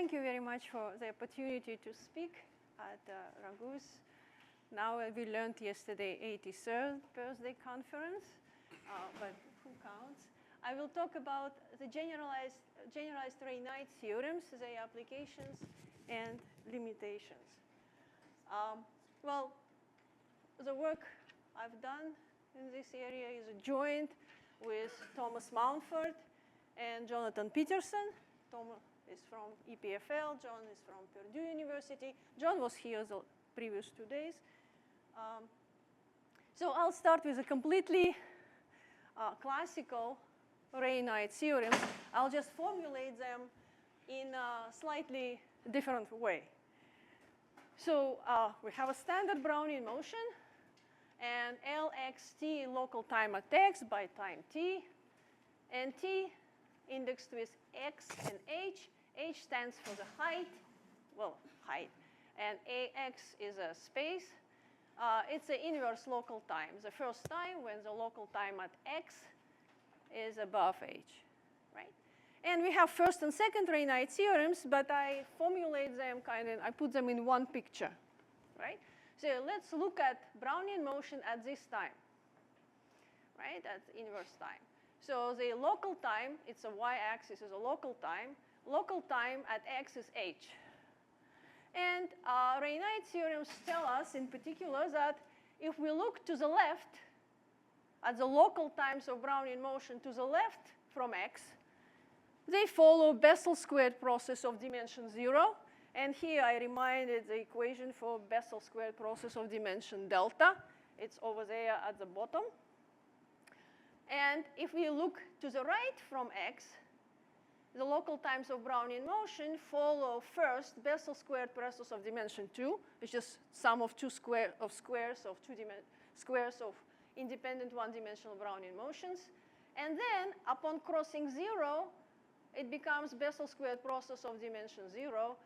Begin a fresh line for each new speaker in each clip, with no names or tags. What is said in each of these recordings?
thank you very much for the opportunity to speak at Raghu's. Now we learned yesterday 83rd birthday conference, but who counts? I will talk about the generalized Ray-Knight theorems, their applications and limitations. Well, the work I've done in this area is joined with Thomas Mountford and Jonathan Peterson. Tom is from EPFL, John is from Purdue University. John was here the previous 2 days. So I'll start with a completely classical Ray-Knight theorems. I'll just formulate them in a slightly different way. So we have a standard Brownian motion, and Lxt local time at x by time t, and t indexed with x and h. H stands for the height, and ax is a space. It's the inverse local time, the first time when the local time at x is above h, right? And we have first and second Ray-Knight theorems, but I formulate them I put them in one picture, right? So let's look at Brownian motion at this time, right? At inverse time. So the local time, it's a y-axis, is a local time. Local time at x is h. And Ray-Knight theorems tell us in particular that if we look to the left at the local times of Brownian motion to the left from x, they follow Bessel squared process of dimension 0. And here I reminded the equation for Bessel squared process of dimension delta. It's over there at the bottom. And if we look to the right from x, the local times of Brownian motion follow first Bessel squared process of dimension 2, which is sum of squares of independent one-dimensional Brownian motions. And then upon crossing 0, it becomes Bessel squared process of dimension 0.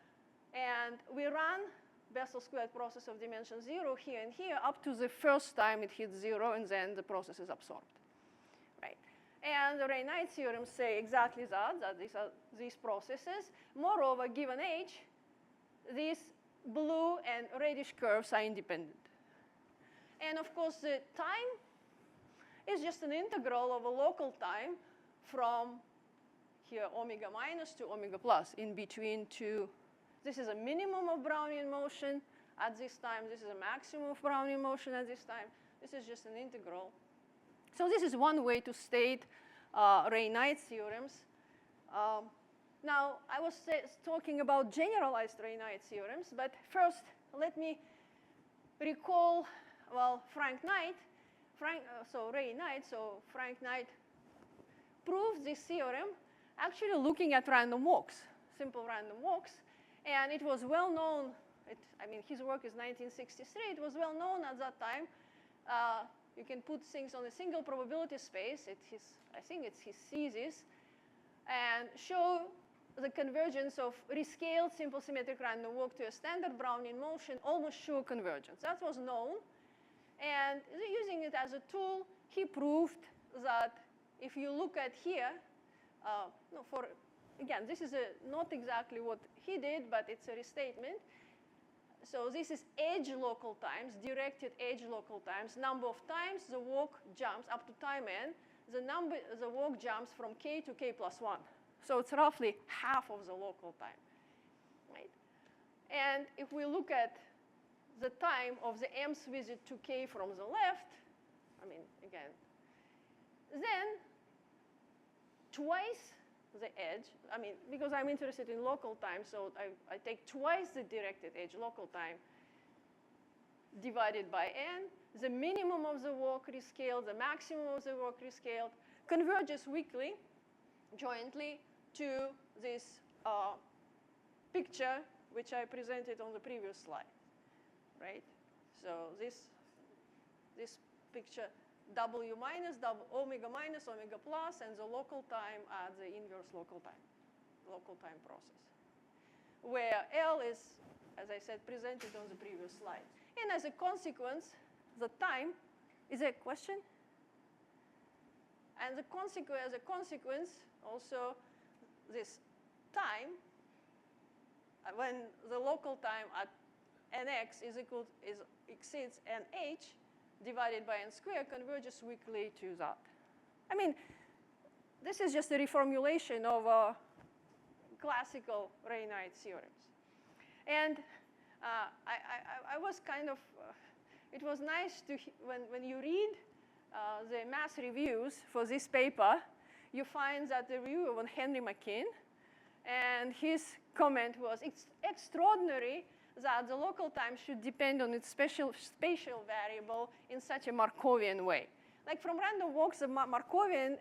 And we run Bessel squared process of dimension 0 here and here up to the first time it hits 0, and then the process is absorbed, right? And the Ray-Knight theorems say exactly that these are these processes. Moreover, given h, these blue and reddish curves are independent. And of course, the time is just an integral of a local time from here omega minus to omega plus in between two. This is a minimum of Brownian motion at this time. This is a maximum of Brownian motion at this time. This is just an integral. So this is one way to state Ray-Knight theorems. Now, I was talking about generalized Ray-Knight theorems, but first, let me recall, well, Frank Knight. Ray-Knight, so Frank Knight proved this theorem actually looking at random walks, simple random walks. And it was well known, his work is 1963. It was well known at that time. You can put things on a single probability space. I think it's his thesis, and show the convergence of rescaled simple symmetric random walk to a standard Brownian motion, almost sure convergence. That was known. And using it as a tool, he proved that if you look at here, again, this is not exactly what he did, but it's a restatement. So this is edge local times, directed edge local times, number of times the walk jumps up to time n, the walk jumps from k to k plus 1. So it's roughly half of the local time, right? And if we look at the time of the mth visit to k from the left, again, then twice the edge, because I'm interested in local time, so I take twice the directed edge local time divided by n. The minimum of the walk rescaled, the maximum of the walk rescaled, converges weakly, jointly, to this picture which I presented on the previous slide, right? So this picture, W minus, omega minus, omega plus, and the local time at the inverse local time process, where L is, as I said, presented on the previous slide. And as a consequence, the time, is there a question? And as a consequence, also this time when the local time at nx exceeds nh divided by n squared converges weakly to that. I mean, this is just a reformulation of classical Ray-Knight theorems. And I was kind of, it was nice to, when you read the math reviews for this paper, you find that the reviewer was Henry McKean, and his comment was, it's extraordinary that the local time should depend on its spatial variable in such a Markovian way. Like from random walks, the Markovian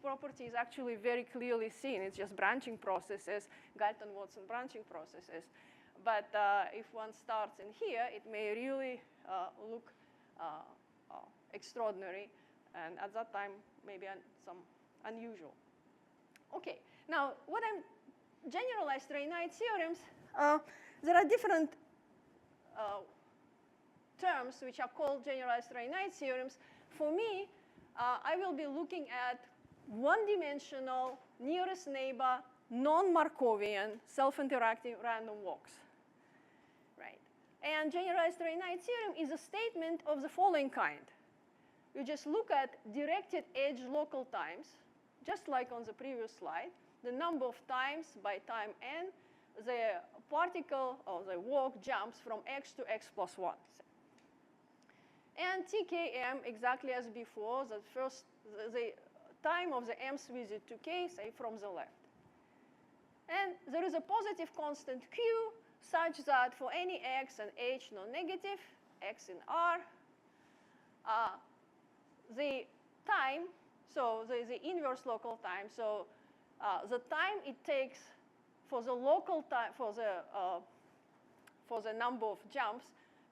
property is actually very clearly seen. It's just branching processes, Galton-Watson branching processes. But if one starts in here, it may really look extraordinary, and at that time, maybe some unusual. Okay, now what I'm generalized Ray-Knight theorems, there are different terms which are called generalized Ray-Knight theorems. For me, I will be looking at one-dimensional, nearest neighbor, non-Markovian, self-interacting random walks. Right? And generalized Ray-Knight theorem is a statement of the following kind. You just look at directed edge local times, just like on the previous slide, the number of times by time n, the particle or the walk jumps from x to x plus 1. And TKM, exactly as before, the time of the mth visit to k, say, from the left. And there is a positive constant q such that for any x and h non-negative, x in R, the time, so the inverse local time, so the time it takes for the local time, for the number of jumps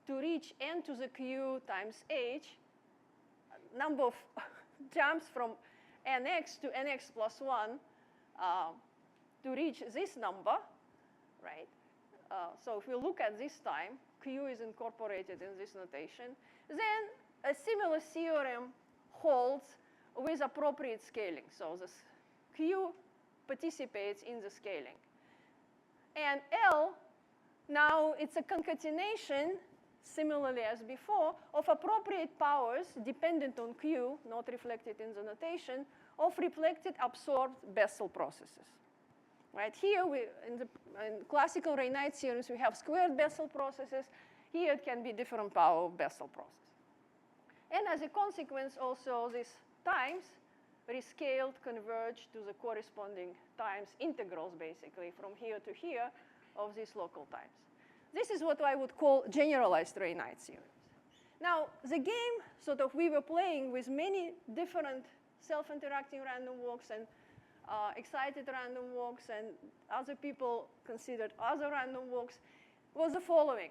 to reach n to the q times h, number of jumps from nx to nx plus 1 to reach this number, right? So if we look at this time, q is incorporated in this notation, then a similar theorem holds with appropriate scaling. So this q participates in the scaling. And L, now it's a concatenation, similarly as before, of appropriate powers dependent on q, not reflected in the notation, of reflected absorbed Bessel processes. Right here, in classical Ray-Knight theorems, we have squared Bessel processes. Here, it can be different power of Bessel process. And as a consequence, also these times rescaled converge to the corresponding times integrals, basically, from here to here of these local times. This is what I would call generalized Ray-Knight theorems. Now, the game, sort of, we were playing with many different self-interacting random walks and excited random walks, and other people considered other random walks, was the following.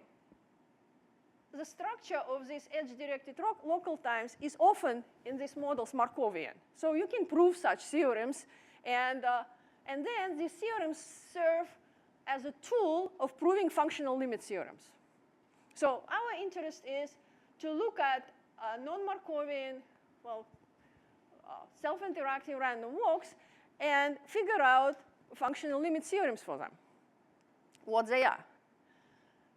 The structure of these edge-directed local times is often, in these models, Markovian. So you can prove such theorems, and then these theorems serve as a tool of proving functional limit theorems. So our interest is to look at non-Markovian, well, self-interacting random walks and figure out functional limit theorems for them, what they are.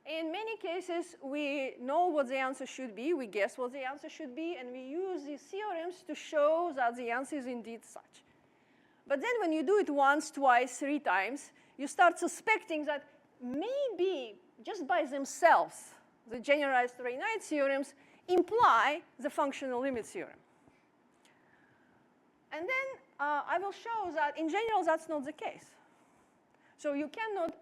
In many cases, we know what the answer should be. We guess what the answer should be, and we use these theorems to show that the answer is indeed such. But then when you do it once, twice, 3 times, you start suspecting that maybe just by themselves, the generalized Ray-Knight theorems imply the functional limit theorem. And then I will show that in general, that's not the case. So you cannot,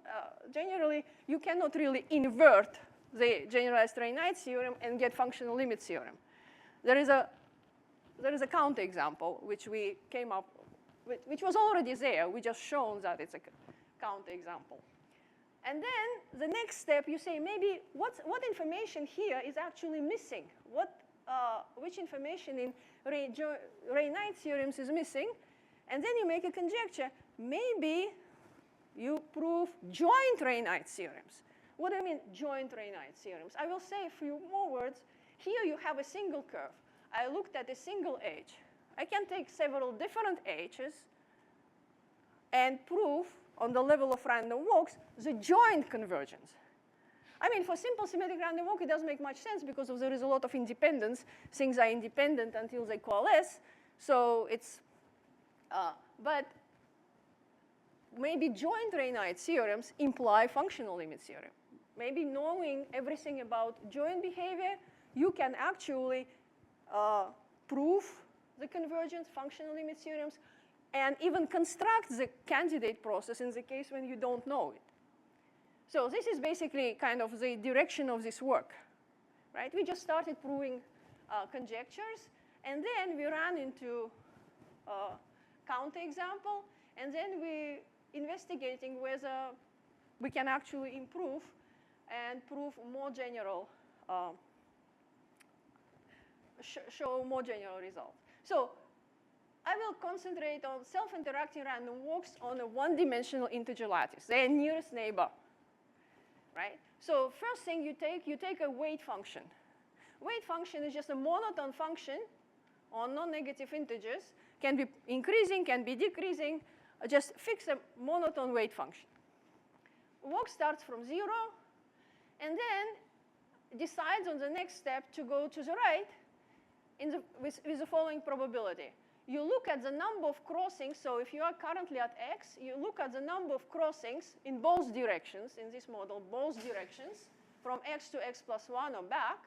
generally, you cannot really invert the generalized Ray-Knight theorem and get functional limit theorem. There is a counterexample which we came up with, which was already there. We just shown that it's a counterexample. And then the next step, you say, maybe what information here is actually missing? Which information in Ray-Knight theorems is missing? And then you make a conjecture. Maybe you prove joint Ray-Knight theorems. What do I mean, joint Ray-Knight theorems? I will say a few more words. Here you have a single curve. I looked at a single edge. I can take several different edges and prove on the level of random walks, the joint convergence. I mean, for simple symmetric random walk, it doesn't make much sense because there is a lot of independence. Things are independent until they coalesce. So it's, but maybe joint Ray-Knight theorems imply functional limit theorem. Maybe knowing everything about joint behavior, you can actually prove the convergence, functional limit theorems, and even construct the candidate process in the case when you don't know it. So this is basically kind of the direction of this work, right? We just started proving conjectures, and then we ran into a counterexample, and then we investigating whether we can actually improve and prove more general, show more general results. So I will concentrate on self-interacting random walks on a one-dimensional integer lattice, their nearest neighbor. Right? So first thing you take a weight function. Weight function is just a monotone function on non-negative integers. Can be increasing, can be decreasing. Just fix a monotone weight function. Walk starts from 0, and then decides on the next step to go to the right with the following probability. You look at the number of crossings. So if you are currently at x, you look at the number of crossings in both directions, in this model, both directions, from x to x plus 1 or back.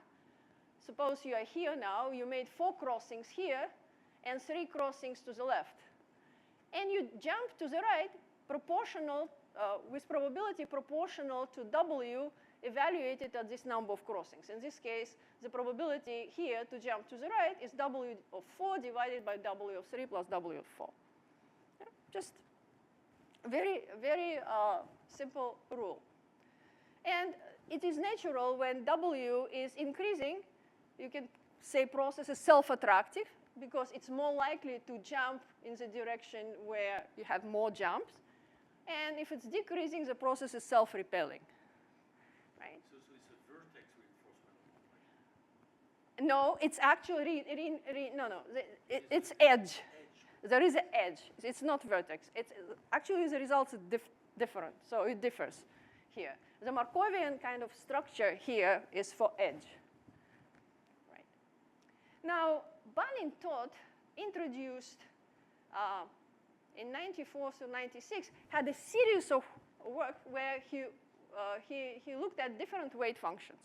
Suppose you are here now. You made 4 crossings here and 3 crossings to the left. And you jump to the right proportional, with probability proportional to w evaluated at this number of crossings. In this case, the probability here to jump to the right is w of 4 divided by w of 3 plus w of 4. Yeah, just very, very simple rule. And it is natural when w is increasing, you can say process is self-attractive because it's more likely to jump in the direction where you have more jumps. And if it's decreasing, the process is self-repelling. Right?
So it's a vertex reinforcement.
No, it's actually, it's edge. There is an edge. It's not vertex. It's actually the results are different, so it differs here. The Markovian kind of structure here is for edge. Right. Now, Tóth introduced in 94 to 96 had a series of work where he looked at different weight functions,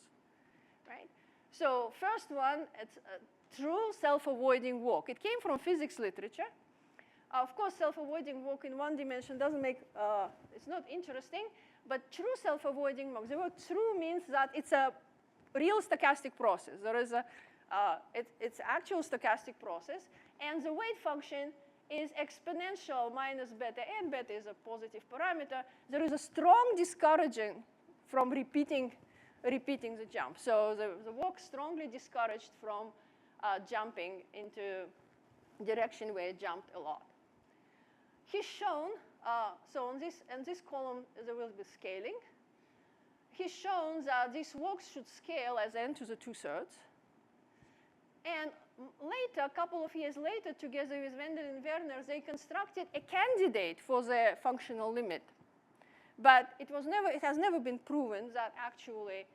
right? So first one, it's a true self-avoiding walk. It came from physics literature. Of course, self-avoiding walk in one dimension doesn't make, it's not interesting, but true self-avoiding walk. The word true means that it's a real stochastic process. There is a, it's actual stochastic process, and the weight function is exponential minus beta, and beta is a positive parameter. There is a strong discouraging from repeating the jump. So the walk strongly discouraged from jumping into direction where it jumped a lot. He's shown, so in this column, there will be scaling. He's shown that these walks should scale as n to the 2/3. And later, a couple of years later, together with Wendel and Werner, they constructed a candidate for the functional limit. But it has never been proven that actually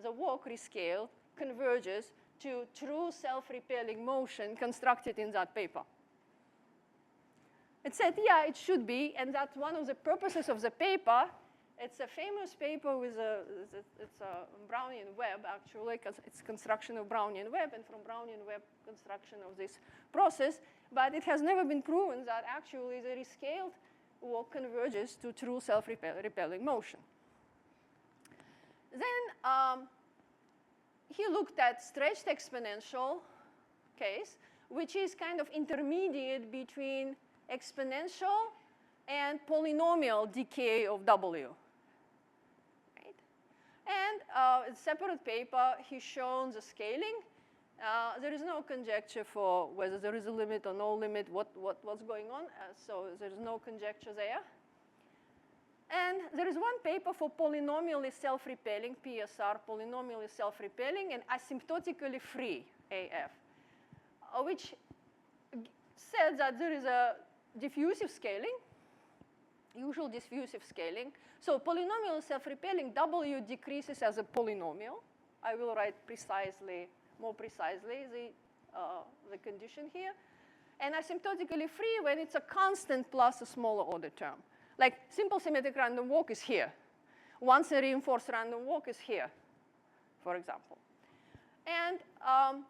the walk rescale converges to true self-repelling motion constructed in that paper. It said, yeah, it should be, and that's one of the purposes of the paper. It's a famous paper with it's a Brownian web, actually, because it's construction of Brownian web, and from Brownian web, construction of this process. But it has never been proven that actually the rescaled walk converges to true self-repelling motion. Then he looked at stretched exponential case, which is kind of intermediate between exponential and polynomial decay of W. And in a separate paper, he's shown the scaling. There is no conjecture for whether there is a limit or no limit, what's going on. So there's no conjecture there. And there is one paper for polynomially self-repelling, PSR, polynomially self-repelling, and asymptotically free, AF, which said that there is a diffusive scaling. usual diffusive scaling. So polynomial self-repelling W decreases as a polynomial. I will write more precisely the condition here. And asymptotically free when it's a constant plus a smaller order term. Like simple symmetric random walk is here. Once a reinforced random walk is here, for example. And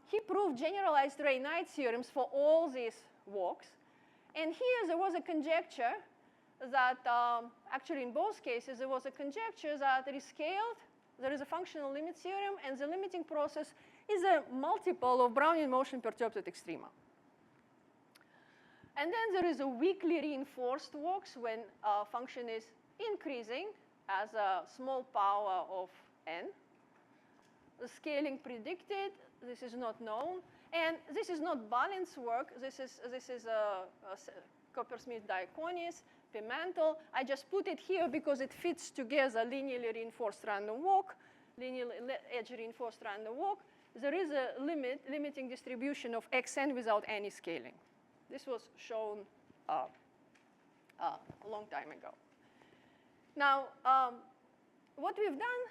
he proved generalized Ray-Knight theorems for all these walks. And here there was a conjecture that, actually in both cases, there was a conjecture that rescaled, there is a functional limit theorem, and the limiting process is a multiple of Brownian motion perturbed at extrema. And then there is a weakly reinforced walks when function is increasing as a small power of n. The scaling predicted, this is not known. And this is not Balin's work. This is Coppersmith Diaconis, Pimentel. I just put it here because it fits together linearly reinforced random walk, linear edge reinforced random walk. There is a limiting distribution of xn without any scaling. This was shown a long time ago. Now, what we've done,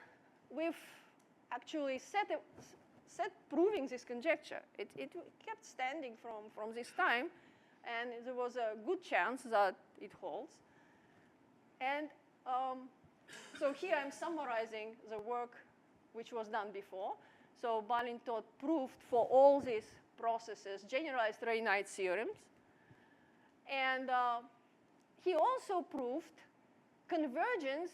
we've actually set proving this conjecture. It kept standing from this time, and there was a good chance that it holds. And so here I'm summarizing the work which was done before. So Balin Tóth proved for all these processes generalized Ray-Knight theorems. And he also proved convergence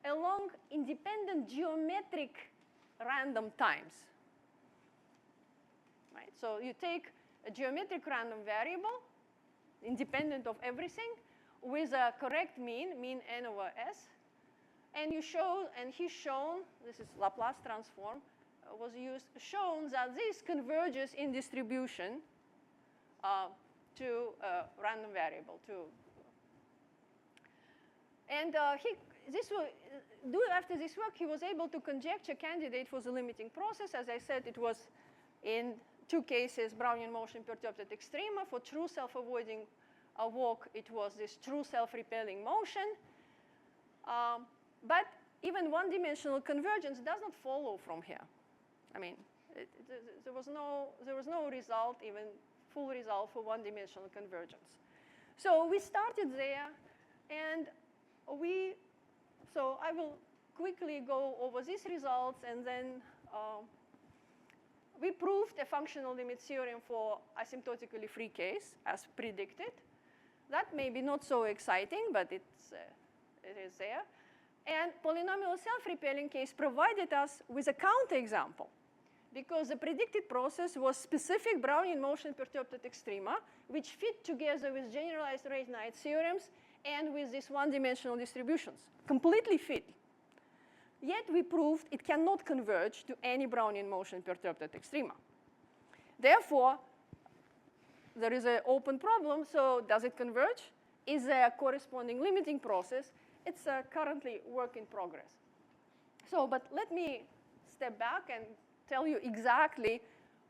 along independent geometric random times. Right? So you take a geometric random variable, independent of everything, with a correct mean n over s. And you show, and he's shown, this is Laplace transform, was used, shown that this converges in distribution to a random variable. And after this work, he was able to conjecture candidate for the limiting process. As I said, it was in two cases, Brownian motion perturbed at extrema. For true self-avoiding walk, it was this true self-repelling motion. But even one-dimensional convergence does not follow from here. I mean, there was no result, even full result for one-dimensional convergence. So we started there, and so I will quickly go over these results, and then we proved a functional limit theorem for asymptotically free case, as predicted. That may be not so exciting, but it is there. And polynomial self-repelling case provided us with a counterexample, because the predicted process was specific Brownian motion perturbed at extrema, which fit together with generalized Ray-Knight theorems and with these one-dimensional distributions, completely fit. Yet we proved it cannot converge to any Brownian motion perturbed at extrema. Therefore, there is an open problem. So does it converge? Is there a corresponding limiting process? It's currently work in progress. So, but let me step back and tell you exactly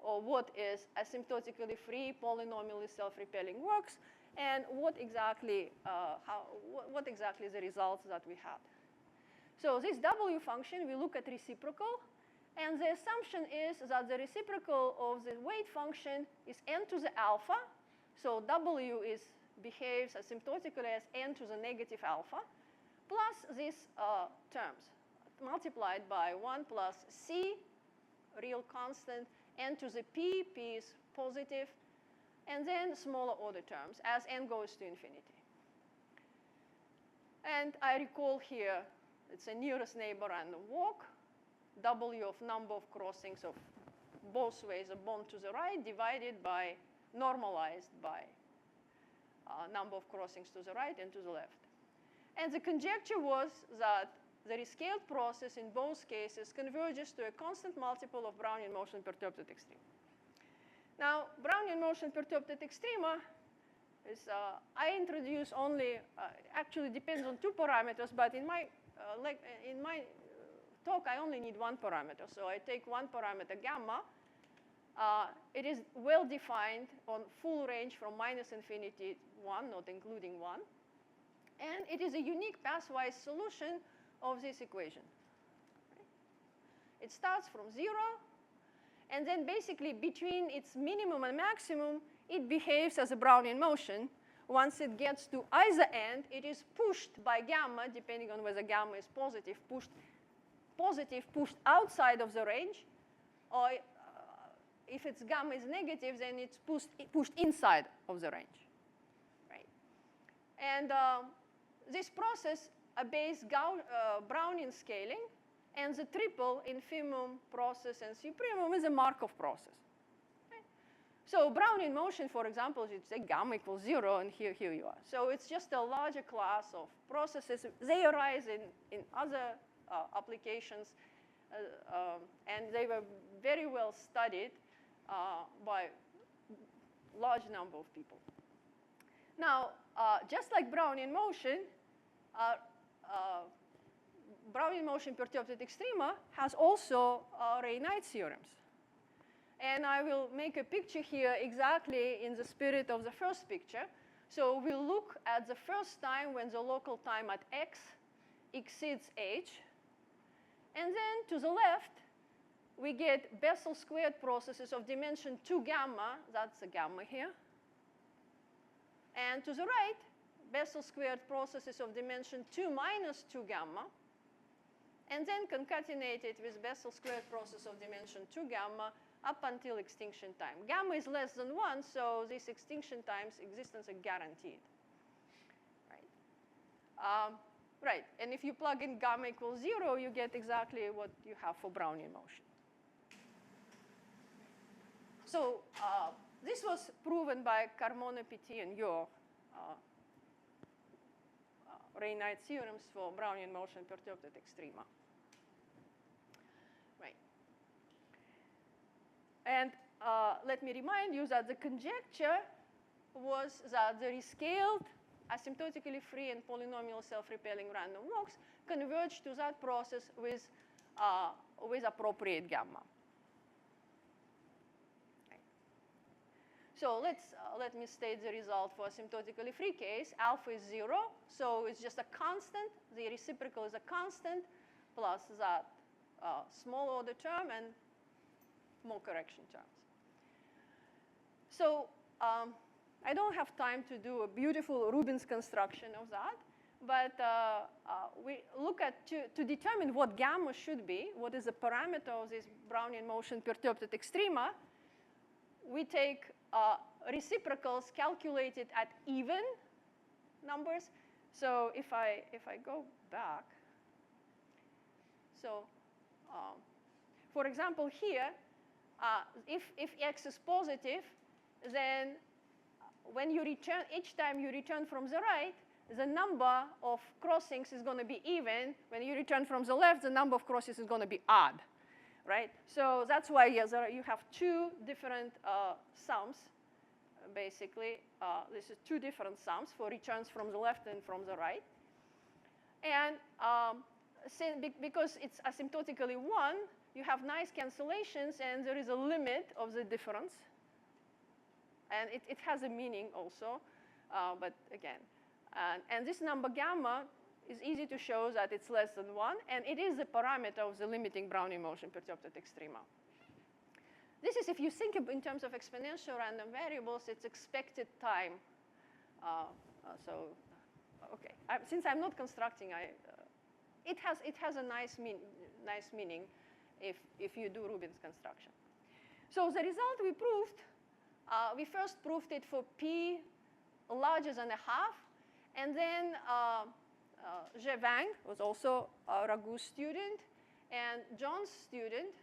what is asymptotically free polynomially self-repelling works, and what exactly the results that we had. So this W function, we look at reciprocal, and the assumption is that the reciprocal of the weight function is n to the alpha. So W behaves asymptotically as n to the negative alpha, plus these terms multiplied by 1 plus c, real constant, n to the p is positive, and then smaller order terms as n goes to infinity. And I recall here, it's a nearest neighbor random walk, W of number of crossings of both ways, a bond to the right, divided by, normalized by number of crossings to the right and to the left. And the conjecture was that the rescaled process in both cases converges to a constant multiple of Brownian motion perturbed at extrema. Now, Brownian motion perturbed at extrema is, I introduce only, actually depends on two parameters, but in my talk, I only need one parameter. So I take one parameter, gamma. It is well defined on full range from -infinity 1, not including 1. And it is a unique pathwise solution of this equation. It starts from 0, and then basically between its minimum and maximum, it behaves as a Brownian motion. Once it gets to either end, it is pushed by gamma, depending on whether gamma is positive, pushed outside of the range, or if its gamma is negative, then it's pushed inside of the range, right? And this process obeys Brownian scaling, and the triple infimum process and supremum is a Markov process. Okay? So Brownian motion, for example, you'd say gamma equals 0, and here you are. So it's just a larger class of processes. They arise in other applications, and they were very well studied by large number of people. Now, just like Brownian motion, Brownian motion perturbed at extrema has also Ray-Knight theorems. And I will make a picture here exactly in the spirit of the first picture. So we'll look at the first time when the local time at x exceeds h. And then to the left, we get Bessel squared processes of dimension 2 gamma. That's the gamma here. And to the right, Bessel squared processes of dimension 2 minus 2 gamma. And then concatenate it with Bessel squared process of dimension 2 gamma up until extinction time. Gamma is less than 1, so this extinction time's existence are guaranteed. Right? Right, and if you plug in gamma equals 0, you get exactly what you have for Brownian motion. So this was proven by Carmona, Petit, and Yo, Ray-Knight theorems for Brownian motion perturbed at extrema. Right. And let me remind you that the conjecture was that the rescaled, asymptotically free and polynomial self-repelling random walks converge to that process with appropriate gamma. Okay. So let me state the result for asymptotically free case. Alpha is 0, so it's just a constant. The reciprocal is a constant plus that small order term and more correction terms. So I don't have time to do a beautiful Rubin's construction of that, but we look at to determine what gamma should be, what is the parameter of this Brownian motion perturbed at extrema. We take reciprocals calculated at even numbers. So if I go back, so for example here, if x is positive, then when you return, each time you return from the right, the number of crossings is going to be even. When you return from the left, the number of crossings is going to be odd, right? So that's why you have two different sums, basically. This is two different sums for returns from the left and from the right. And because it's asymptotically 1, you have nice cancellations, and there is a limit of the difference. And it has a meaning also, but again. And this number gamma is easy to show that it's less than 1, and it is the parameter of the limiting Brownian motion perturbed at extrema. This is, if you think in terms of exponential random variables, it's expected time. Okay, since I'm not constructing, it has a nice meaning if you do Rubin's construction. So the result we proved, we first proved it for p larger than a half, and then Zhe Wang was also a Ragu's student, and John's student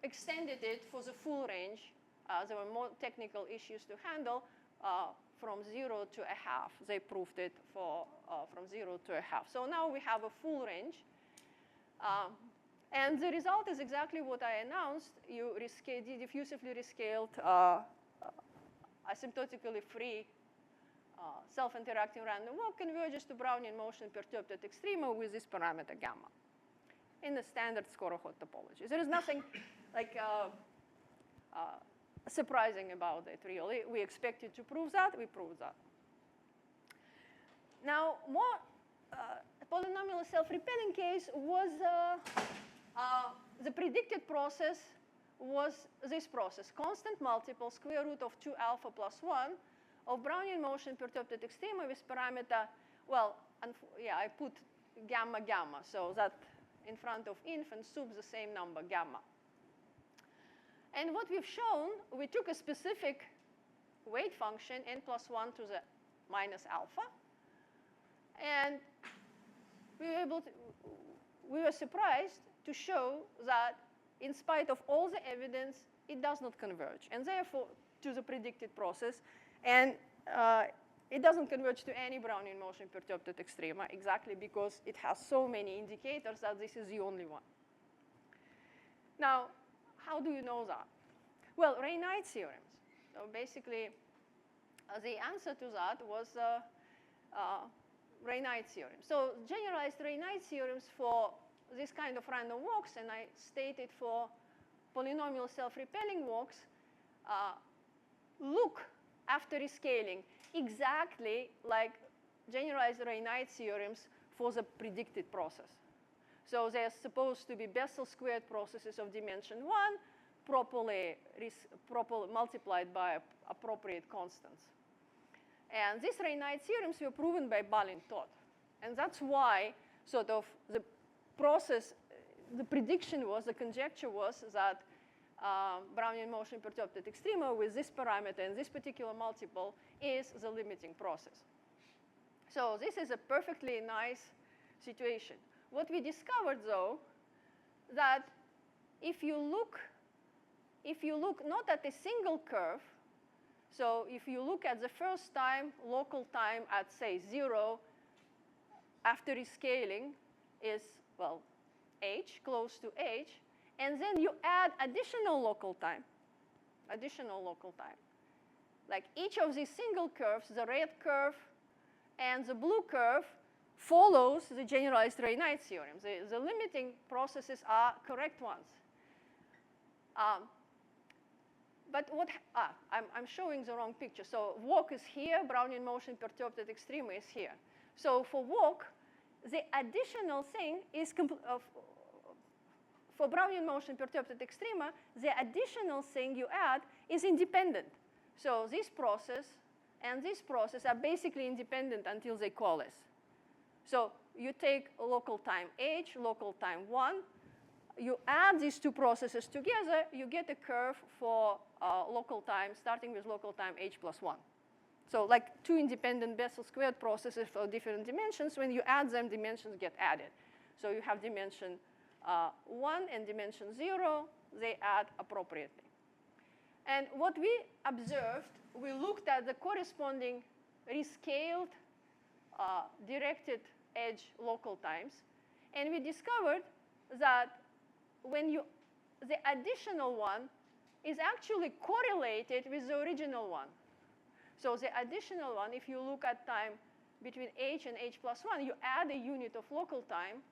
extended it for the full range. There were more technical issues to handle from 0 to a half. They proved it for from 0 to a half. So now we have a full range. And the result is exactly what I announced. You diffusively rescaled asymptotically free self-interacting random walk converges to Brownian motion perturbed at extrema with this parameter gamma in the standard Skorokhod topology. There is nothing like surprising about it, really. We expected to prove that. We proved that. Now, more polynomial self-repelling case was the predicted process was this process, constant multiple square root of 2 alpha plus 1 of Brownian motion perturbed at extrema with parameter, well, yeah, I put gamma gamma, so that in front of inf and sup the same number, gamma. And what we've shown, we took a specific weight function, n plus 1 to the minus alpha, and we were surprised to show that in spite of all the evidence, it does not converge, and therefore to the predicted process, and it doesn't converge to any Brownian motion perturbed at extrema, exactly because it has so many indicators that this is the only one. Now, how do you know that? Well, Ray-Knight theorems. So basically, the answer to that was Ray-Knight theorem. So generalized Ray-Knight theorems for this kind of random walks, and I stated for polynomial self-repelling walks, look after rescaling exactly like generalized Ray-Knight theorems for the predicted process. So they're supposed to be Bessel squared processes of dimension 1, properly multiplied by appropriate constants. And these Ray-Knight theorems were proven by Tóth. And that's why sort of the process, the prediction was, the conjecture was that Brownian motion perturbed at extrema with this parameter and this particular multiple is the limiting process. So this is a perfectly nice situation. What we discovered, though, that if you look not at a single curve, so if you look at the first time, local time at, say, 0, after rescaling is, well, h, close to h, and then you add additional local time. Like each of these single curves, the red curve and the blue curve, follows the generalized Ray-Knight theorem. The limiting processes are correct ones. But what, I'm showing the wrong picture. So walk is here, Brownian motion perturbed at extrema is here. So for walk, the additional thing is, for Brownian motion perturbed at extrema, the additional thing you add is independent. So this process and this process are basically independent until they coalesce. So you take local time h, local time 1, you add these two processes together, you get a curve for local time, starting with local time h plus 1. So like two independent Bessel squared processes for different dimensions, when you add them, dimensions get added. So you have dimension 1 and dimension 0, they add appropriately. And what we observed, we looked at the corresponding rescaled directed edge local times, and we discovered that when the additional one is actually correlated with the original one. So the additional one, if you look at time between h and h plus 1, you add a unit of local time.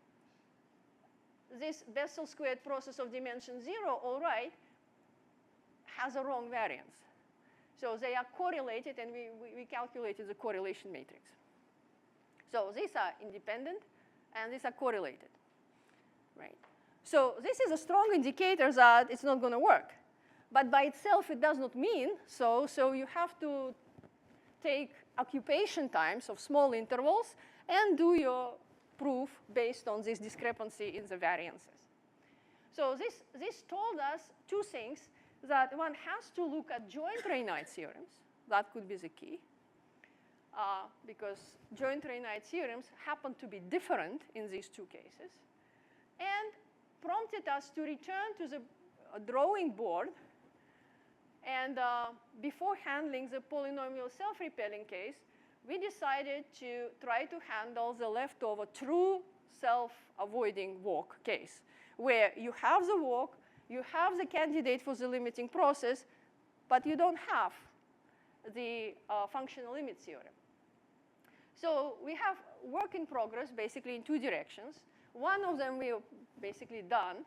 This Bessel squared process of dimension 0, all right, has a wrong variance. So they are correlated, and we calculated the correlation matrix. So these are independent, and these are correlated, right? So this is a strong indicator that it's not going to work. But by itself, it does not mean so. So you have to take occupation times of small intervals and do your proof based on this discrepancy in the variances. So this told us two things, that one has to look at joint Ray-Knight theorems. That could be the key. Because joint Ray-Knight theorems happen to be different in these two cases, and prompted us to return to the drawing board. And before handling the polynomial self-repelling case, we decided to try to handle the leftover true self-avoiding walk case, where you have the walk, you have the candidate for the limiting process, but you don't have the functional limit theorem. So we have work in progress basically in two directions. One of them we're basically done.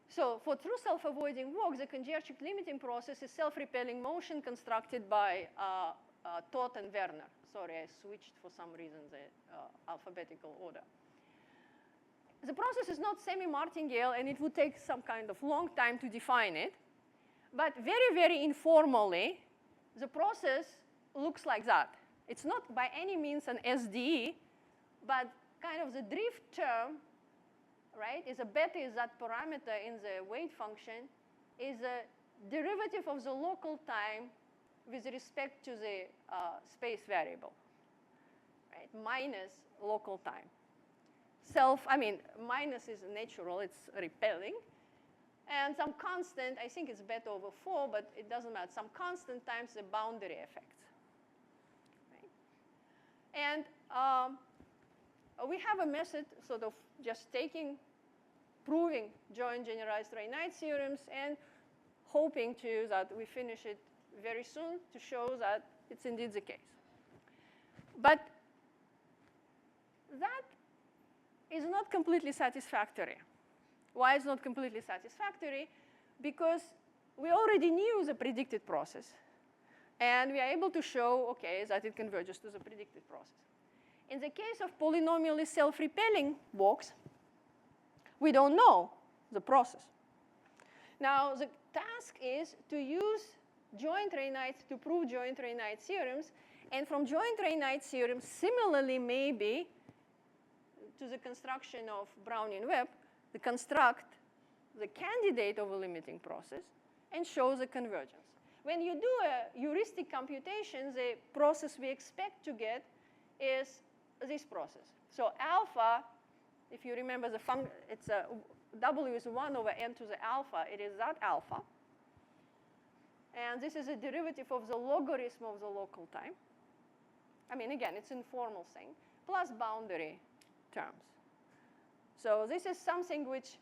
So for true self-avoiding walk, the conjectural limiting process is self-repelling motion constructed by Tóth and Werner. Sorry, I switched for some reason the alphabetical order. The process is not semi-martingale, and it would take some kind of long time to define it. But very, very informally, the process looks like that. It's not by any means an SDE, but kind of the drift term, right, is a beta is that parameter in the weight function, is a derivative of the local time with respect to the space variable, right, minus local time. Minus is natural, it's repelling. And some constant, I think it's beta over 4, but it doesn't matter. Some constant times the boundary effects. Right? And we have a method sort of just proving joint generalized Ray-Knight theorems and hoping that we finish it very soon to show that it's indeed the case. But that is not completely satisfactory. Why it's not completely satisfactory? Because we already knew the predicted process. And we are able to show, OK, that it converges to the predicted process. In the case of polynomially self-repelling walks, we don't know the process. Now, the task is to use joint Ray-Knight to prove joint Ray-Knight theorems. And from joint Ray-Knight theorems, similarly, maybe to the construction of Brownian web, to construct the candidate of a limiting process and show the convergence. When you do a heuristic computation, the process we expect to get is this process. So alpha, if you remember the function, it's a W is 1 over n to the alpha. It is that alpha. And this is a derivative of the logarithm of the local time. I mean, again, it's an informal thing, plus boundary terms. So this is something which,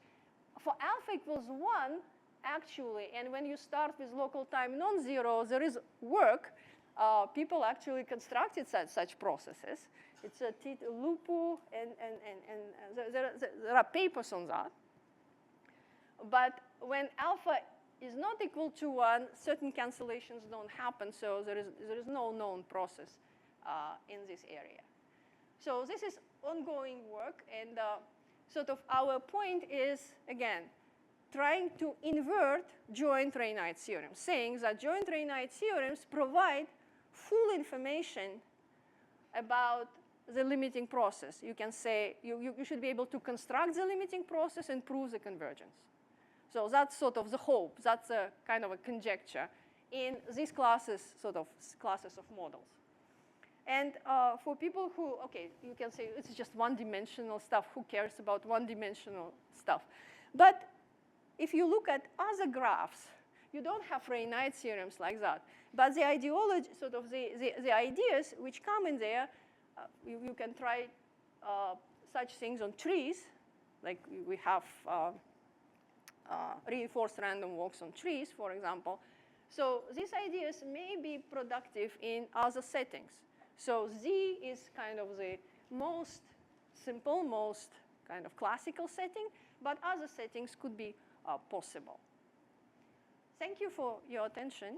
for alpha equals 1, actually, and when you start with local time non-zero, there is work. People actually constructed such processes. It's a Lupu, and there are papers on that. But when alpha is not equal to 1, certain cancellations don't happen, so there is no known process in this area. So this is ongoing work, and sort of our point is, again, trying to invert joint Ray-Knight theorems, saying that joint Ray-Knight theorems provide full information about the limiting process. You can say, you should be able to construct the limiting process and prove the convergence. So that's sort of the hope. That's a kind of a conjecture in these classes, sort of classes of models. And for people who, OK, you can say it's just one-dimensional stuff. Who cares about one-dimensional stuff? But if you look at other graphs, you don't have Ray-Knight theorems like that. But the ideology, sort of the ideas which come in there, you can try such things on trees. Like we have reinforced random walks on trees, for example. So these ideas may be productive in other settings. So Z is kind of the most simple, most kind of classical setting, but other settings could be possible. Thank you for your attention.